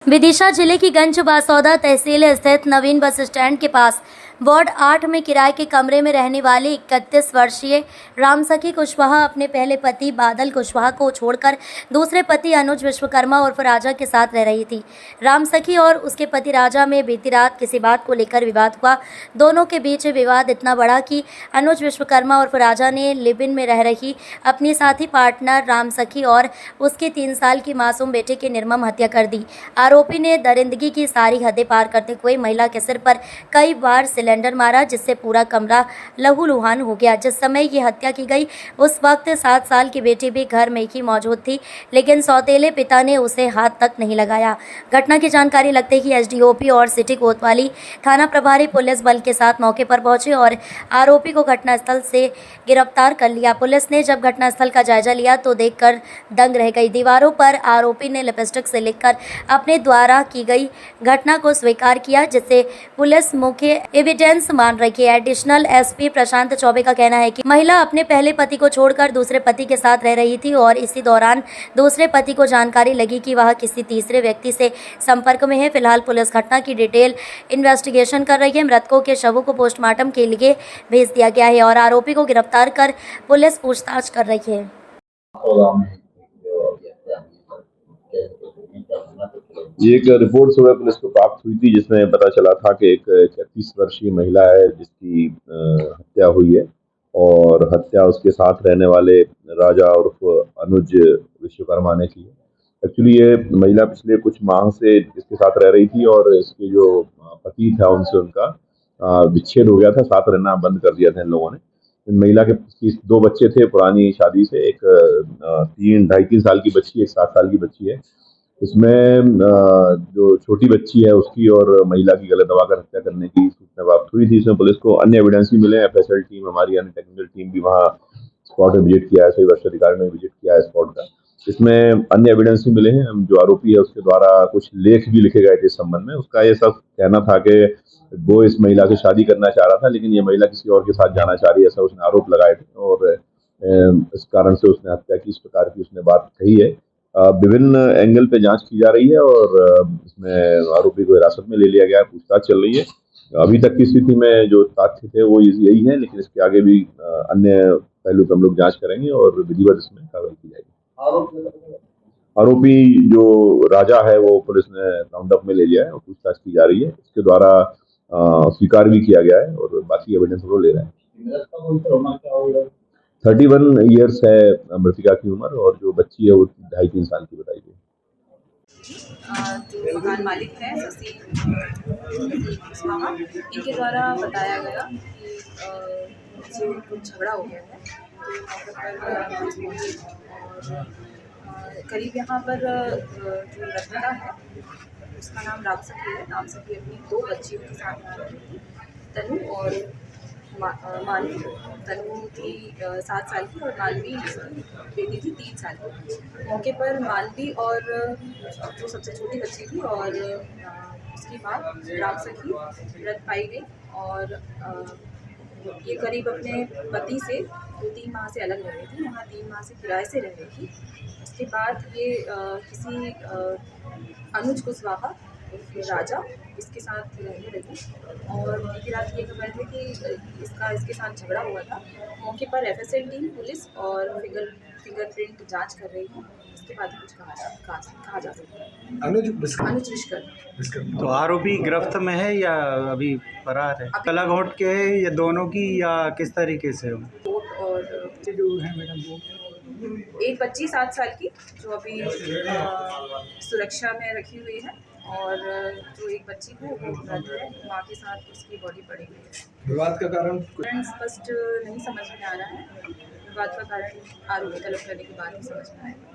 विदिशा जिले की गंज बासौदा तहसील स्थित नवीन बस स्टैंड के पास वार्ड 8 में किराए के कमरे में रहने वाली 31 वर्षीय रामसखी कुशवाहा अपने पहले पति बादल कुशवाहा को छोड़कर दूसरे पति अनुज विश्वकर्मा उर्फ राजा के साथ रह रही थी। रामसखी और उसके पति राजा में बीती रात किसी बात को लेकर विवाद हुआ। दोनों के बीच विवाद इतना बड़ा कि अनुज विश्वकर्मा उर्फ राजा ने लिव इन में रह रही अपनी साथी पार्टनर रामसखी और उसके 3 साल की मासूम बेटे की निर्मम हत्या कर दी। आरोपी ने दरिंदगी की सारी हदें पार करते हुए महिला के सिर पर कई बार सिलेंडर मारा, जिससे पूरा कमरा लहूलुहान हो गया। जिस समय ये हत्या की गई उस वक्त 7 साल की बेटी भी घर में ही मौजूद थी, लेकिन सौतेले पिता ने उसे हाथ तक नहीं लगाया। घटना की जानकारी लगते ही एसडीओपी और सिटी कोतवाली थाना प्रभारी पुलिस बल के साथ मौके पर पहुंचे और आरोपी को घटनास्थल से गिरफ्तार कर लिया। पुलिस ने जब घटनास्थल का जायजा लिया तो देखकर दंग रह गई। दीवारों पर आरोपी ने लिपस्टिक से लिखकर अपने द्वारा की गई घटना को स्वीकार किया, जिससे पुलिस मुख्य एविडेंस मान रही है। एडिशनल एसपी प्रशांत चौबे का कहना है कि महिला अपने पहले पति को छोड़कर दूसरे पति के साथ रह रही थी और इसी दौरान दूसरे पति को जानकारी लगी कि वह किसी तीसरे व्यक्ति से संपर्क में है। फिलहाल पुलिस घटना की डिटेल इन्वेस्टिगेशन कर रही है। मृतकों के शवों को पोस्टमार्टम के लिए भेज दिया गया है और आरोपी को गिरफ्तार कर पुलिस पूछताछ कर रही है। ये एक रिपोर्ट सुबह पुलिस को प्राप्त हुई थी, जिसमें पता चला था कि एक 31 वर्षीय महिला है जिसकी हत्या हुई है और हत्या उसके साथ रहने वाले राजा उर्फ अनुज विश्वकर्मा ने की है। एक्चुअली ये महिला पिछले कुछ माह से इसके साथ रह रही थी और इसके जो पति था उनसे उनका विच्छेद हो गया था, साथ रहना बंद कर दिया था इन लोगों ने। महिला के 2 बच्चे थे पुरानी शादी से, एक 3-2.5-3 साल की बच्ची, एक 7 साल की बच्ची है। इसमें जो छोटी बच्ची है उसकी और महिला की गले दबाकर हत्या करने की सूचना प्राप्त हुई थी। इसमें पुलिस को अन्य एविडेंस भी मिले। एफएसएल टीम, हमारी अन्य टेक्निकल टीम भी वहाँ स्पॉट में विजिट किया है, सभी वरिष्ठ अधिकारियों ने विजिट किया है स्पॉट का। इसमें अन्य एविडेंस भी मिले हैं। जो आरोपी है उसके द्वारा कुछ लेख भी लिखे गए थे इस संबंध में। उसका ये सब कहना था कि वो इस महिला से शादी करना चाह रहा था, लेकिन ये महिला किसी और के साथ जाना चाह रही है, ऐसा उसने आरोप लगाए थे और इस कारण से उसने हत्या की, इस प्रकार की उसने बात कही है। विभिन्न एंगल पे जांच की जा रही है और इसमें आरोपी को हिरासत में ले लिया गया है, पूछताछ चल रही है। अभी तक की स्थिति में जो तथ्य थे वो यही है, लेकिन इसके आगे भी अन्य पहलू पे हम लोग जांच करेंगे और विधिवत इसमें कार्रवाई की जाएगी। आरोपी जो राजा है वो पुलिस ने राउंड अप में ले लिया है और पूछताछ की जा रही है। इसके द्वारा स्वीकार भी किया गया है और बाकी एविडेंस वो ले रहे हैं। 31 ईयर्स है मृतिका की उम्र और जो बच्ची है वो 2.5-3 साल की बताई गई। जो मकान मालिक हैं कुशवाहा, इनके द्वारा बताया गया कि जो कुछ झगड़ा हो गया है और करीब यहाँ पर जो मृतका है उसका नाम रामसखी है। रामसखी अपनी 2 बच्चियों के साथ रह रही थी, तनु और मानवी। तनु थी 7 साल की और मानवी बेटी थी 3 साल की। मौके पर मानवी और जो सबसे छोटी बच्ची थी और उसकी माँ रामसखी मृत पाई गई और ये करीब अपने पति से 2-3 माह से अलग रह रही थी। यहाँ 3 माह से किराए से रह रही थी। उसके बाद ये किसी अनुज कुशवाहा राजा इसके साथ रहने लगी और बीती रात ये खबर है कि इसके साथ झगड़ा हुआ था। मौके पर एफएसएल टीम, पुलिस और फिंगरप्रिंट जांच कर रही है। इसके बाद कुछ कहा जा सकता है। अनुज विश्वकर्मा। तो आरोपी गिरफ्त में है या अभी फरार है? अलग होट के है या दोनों की, या किस तरीके से? और जो है मैडम वो एक बच्ची 7 साल की जो अभी सुरक्षा में रखी हुई है और जो एक बच्ची को वो मृत है, माँ के साथ उसकी बॉडी पड़ी हुई है। विवाद का कारण स्पष्ट नहीं समझ में आ रहा है। विवाद का कारण आरोपी तलब करने के बाद ही समझ में आएगा।